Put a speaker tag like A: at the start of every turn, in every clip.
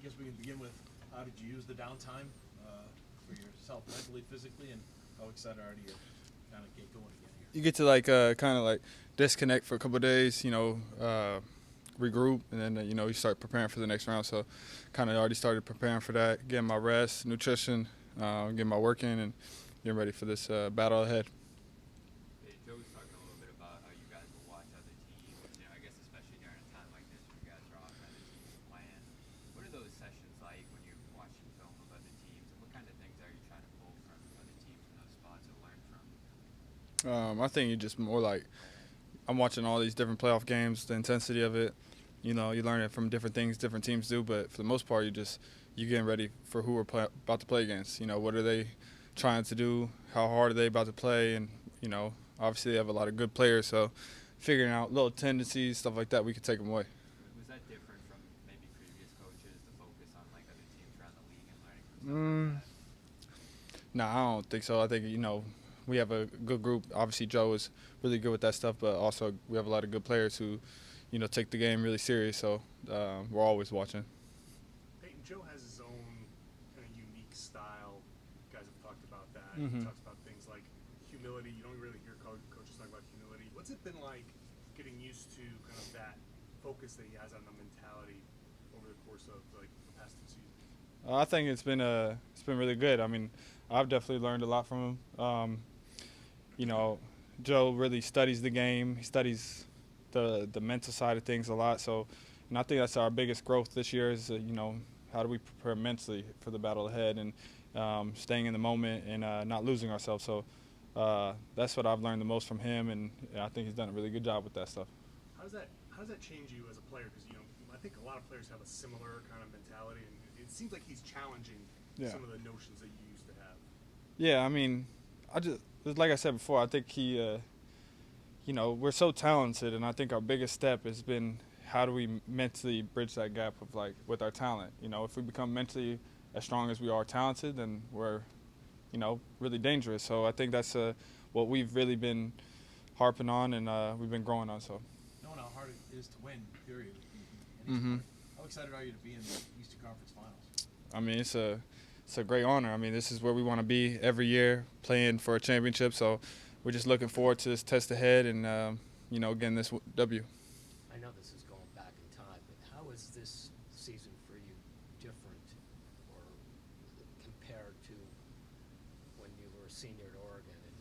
A: guess we can begin with how did you use the downtime for yourself mentally, physically, and how excited are you to kind of get going again here?
B: You get to kind of like disconnect for a couple of days, regroup, and then you start preparing for the next round. So, kind of already started preparing for that, getting my rest, nutrition, getting my work in, and getting ready for this battle ahead.
C: Hey, Joe was talking a little bit about how you guys will watch other teams. I guess especially during a time like this where you guys are off and other teams are playing. What are those sessions like when you're watching film of other teams, and what kind of things are you trying to pull from other teams in those spots or learn from?
B: I think you just more like I'm watching all these different playoff games, the intensity of it. You learn it from different things different teams do, but for the most part, you getting ready for who we're about to play against. What are they trying to do? How hard are they about to play? And obviously they have a lot of good players, so figuring out little tendencies, stuff like that, we could take them away.
C: Was that different from maybe previous coaches to focus on like other teams around the league and learning from stuff like
B: Mm,
C: that?
B: no, I don't think so. I think we have a good group. Obviously, Joe is really good with that stuff, but also we have a lot of good players who take the game really serious. So we're always watching.
D: Payton, Joe has his own kind of unique style. You guys have talked about that. He
B: Mm-hmm.
D: talks about things like humility. You don't really hear coaches talk about humility. What's it been like getting used to kind of that focus that he has on the mentality over the course of like the past 2 seasons?
B: I think it's been really good. I mean, I've definitely learned a lot from him. You know, Joe really studies the game. He studies the mental side of things a lot. So, and I think that's our biggest growth this year is how do we prepare mentally for the battle ahead and staying in the moment and not losing ourselves. So that's what I've learned the most from him, and I think he's done a really good job with that stuff.
D: How does that change you as a player? Because I think a lot of players have a similar kind of mentality, and it seems like he's challenging
B: Yeah.
D: some of the notions that you used to have.
B: Yeah, I mean, like I said before, I think we're so talented, and I think our biggest step has been how do we mentally bridge that gap of like with our talent. If we become mentally as strong as we are talented, then we're, really dangerous. So I think that's what we've really been harping on, and we've been growing on. So.
A: Knowing how hard it is to win, period, in any
B: Mm-hmm.
A: sport. How excited are you to be in the Eastern Conference Finals?
B: I mean, it's a great honor. I mean, this is where we want to be every year, playing for a championship. So we're just looking forward to this test ahead and getting this W.
E: I know this is going back in time, but how is this season for you different or compared to when you were a senior at Oregon and,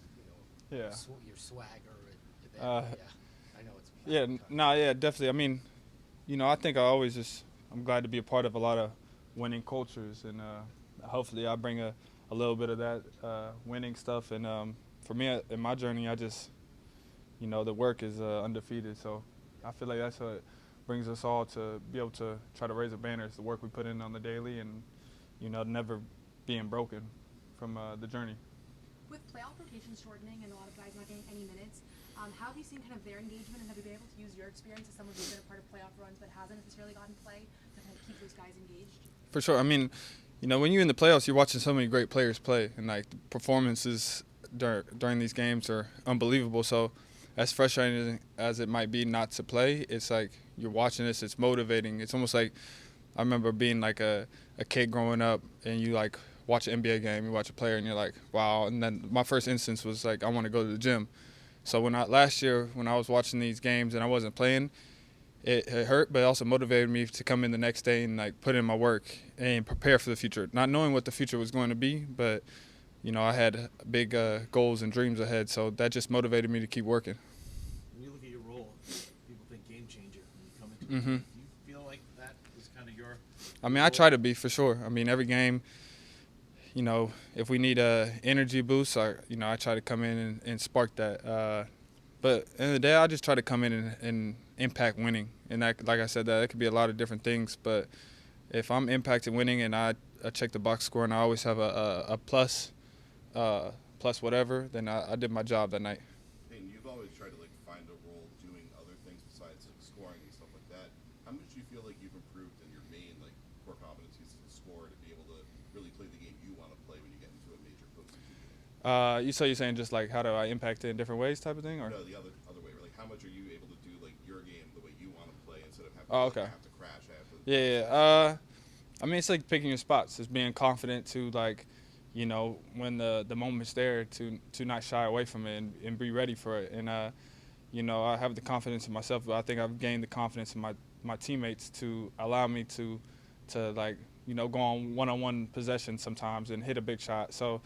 B: Yeah.
E: your swagger and that?
B: Uh,
E: I know it's back
B: Yeah,
E: in time.
B: yeah, definitely. I mean, I think I'm glad to be a part of a lot of winning cultures, and hopefully I bring a little bit of that winning stuff. And for me, in my journey, the work is undefeated. So I feel like that's what brings us all to be able to try to raise a banner. It's the work we put in on the daily and, never being broken from the journey.
F: With playoff rotations shortening and a lot of guys not getting any minutes, how have you seen kind of their engagement, and have you been able to use your experience as someone who's been a part of playoff runs but hasn't necessarily gotten play to kind of keep those guys engaged?
B: For sure. I mean, when you're in the playoffs, you're watching so many great players play, and like the performances during these games are unbelievable. So, as frustrating as it might be not to play, it's like you're watching this. It's motivating. It's almost like I remember being like a kid growing up, and you like watch an NBA game, you watch a player, and you're like, wow. And then my first instance was like, I want to go to the gym. So last year when I was watching these games and I wasn't playing, it hurt, but it also motivated me to come in the next day and like put in my work and prepare for the future. Not knowing what the future was going to be, but I had big goals and dreams ahead, so that just motivated me to keep working.
A: When you look at your role, people think game changer when you come into it.
B: Mm-hmm.
A: Do you feel like that is kind of your
B: I mean, I try to be for sure. I mean, every game, if we need a energy boost, I try to come in and spark that. But at the end of the day, I just try to come in and impact winning. And that, like I said, that it could be a lot of different things. But if I'm impacting winning and I check the box score and I always have a plus whatever, then I did my job that night.
G: And you've always tried to find a role doing other things besides scoring and stuff like that. How much do you feel like you've improved in your main core competencies as a scorer to be able to really play the game you want to play when you get into a major postseason game?
B: You're saying just like how do I impact it in different ways type of thing, or?
G: No, the other way. Like how much are you able to do your game the way you want to play instead of having
B: Oh, okay.
G: have to crash after?
B: Yeah. I mean, it's like picking your spots. It's being confident to, like, you know, when the moment's there to not shy away from it and be ready for it. And, you know, I have the confidence in myself, but I think I've gained the confidence in my teammates to allow me to like, you know, go on one-on-one possessions sometimes and hit a big shot. So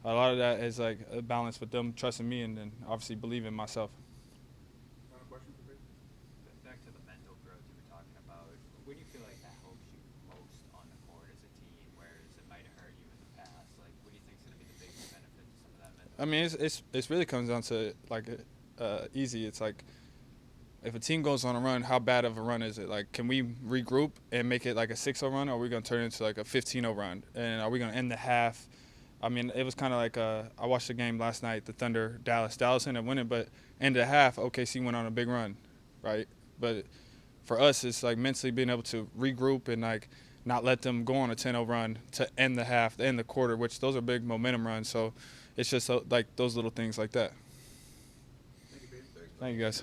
B: a lot of that is like a balance with them trusting me and then obviously believing in myself.
D: Final question for Payton?
C: Back to the mental growth you were talking about. Where do you feel like that helps you most on the court as a team, whereas it might have hurt you in the past? Like, what do you think is going to be the biggest benefit to some of that mental?
B: I mean, it's really comes down to like easy. It's like if a team goes on a run, how bad of a run is it? Like, can we regroup and make it like a 6-0 run, or are we going to turn it into like a 15-0 run? And are we going to end the half? I mean, it was kind of like I watched the game last night, the Thunder, Dallas. Dallas ended up winning, but end of the half, OKC went on a big run, right? But for us, it's like mentally being able to regroup and like not let them go on a 10-0 run to end the half, to end the quarter, which those are big momentum runs. So it's just like those little things like that.
D: Thank you, Payton.
B: Thank you, guys.